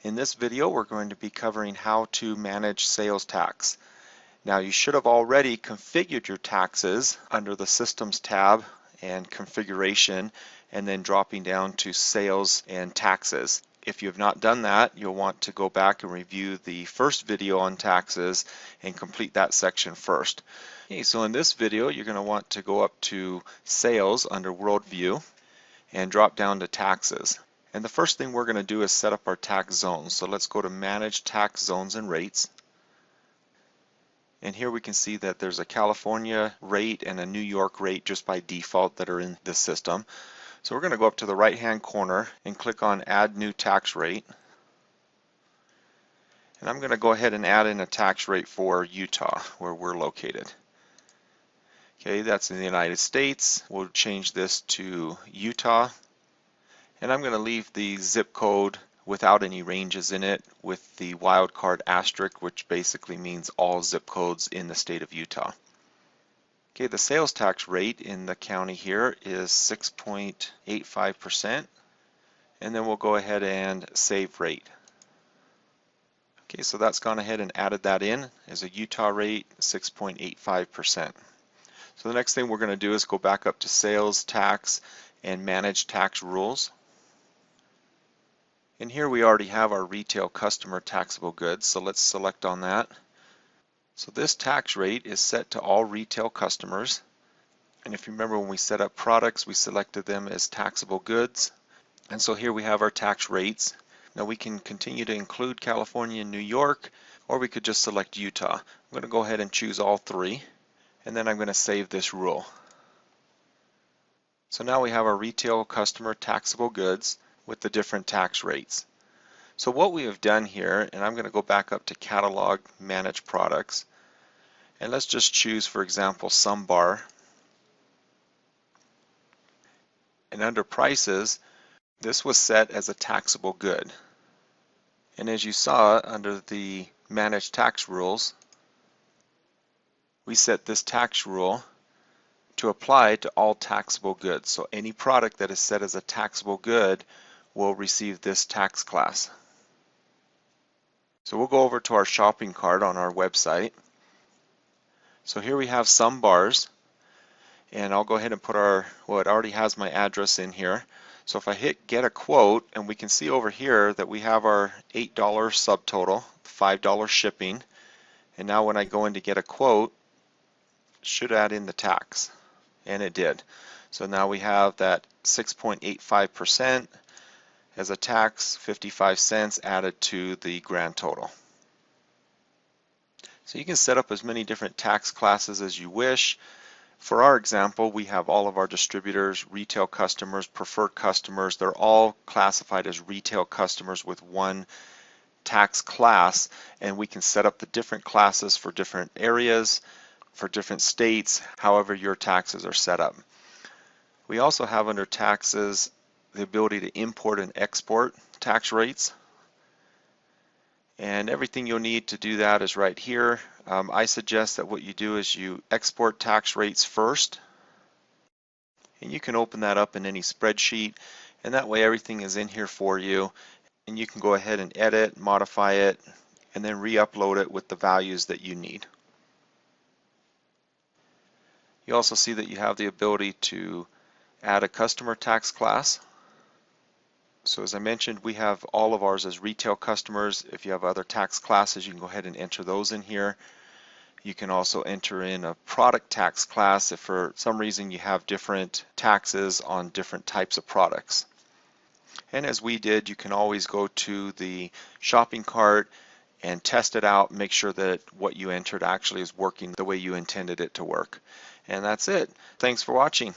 In this video, we're going to be covering how to manage sales tax. Now, you should have already configured your taxes under the Systems tab and Configuration, and then dropping down to Sales and Taxes. If you have not done that, you'll want to go back and review the first video on taxes and complete that section first. Okay, so in this video, you're going to want to go up to Sales under WorldVu and drop down to Taxes. And the first thing we're going to do is set up our tax zones. So let's go to Manage Tax Zones and Rates. And here we can see that there's a California rate and a New York rate just by default that are in this system. So we're going to go up to the right hand corner and click on Add New Tax Rate. And I'm going to go ahead and add in a tax rate for Utah, where we're located. Okay, that's in the United States. We'll change this to Utah. And I'm going to leave the zip code without any ranges in it with the wildcard asterisk, which basically means all zip codes in the state of Utah. Okay, the sales tax rate in the county here is 6.85%, and then we'll go ahead and save rate. Okay, so that's gone ahead and added that in as a Utah rate, 6.85%. So the next thing we're going to do is go back up to Sales Tax and Manage Tax Rules. And here we already have our retail customer taxable goods, so let's select on that. So this tax rate is set to all retail customers. And if you remember when we set up products, we selected them as taxable goods. And so here we have our tax rates. Now we can continue to include California and New York, or we could just select Utah. I'm going to go ahead and choose all three, and then I'm going to save this rule. So now we have our retail customer taxable goods with the different tax rates. So what we have done here, and I'm going to go back up to Catalog, Manage Products, and let's just choose, for example, SumBar. And under Prices, this was set as a taxable good. And as you saw under the Manage Tax Rules, we set this tax rule to apply to all taxable goods. So any product that is set as a taxable good will receive this tax class. So we'll go over to our shopping cart on our website. So here we have some bars, and I'll go ahead and put it already has my address in here. So if I hit Get a Quote, and we can see over here that we have our $8 subtotal, $5 shipping, and now when I go in to get a quote, it should add in the tax, and it did. So now we have that 6.85% as a tax, 55 cents added to the grand total. So you can set up as many different tax classes as you wish. For our example, we have all of our distributors, retail customers, preferred customers. They're all classified as retail customers with one tax class, and we can set up the different classes for different areas, for different states, however your taxes are set up. We also have under taxes the ability to import and export tax rates. And everything you'll need to do that is right here. I suggest that what you do is you export tax rates first. And you can open that up in any spreadsheet. And that way everything is in here for you. And you can go ahead and edit, modify it, and then re-upload it with the values that you need. You also see that you have the ability to add a customer tax class. So as I mentioned, we have all of ours as retail customers. If you have other tax classes, you can go ahead and enter those in here. You can also enter in a product tax class if for some reason you have different taxes on different types of products. And as we did, you can always go to the shopping cart and test it out, make sure that what you entered actually is working the way you intended it to work. And that's it. Thanks for watching.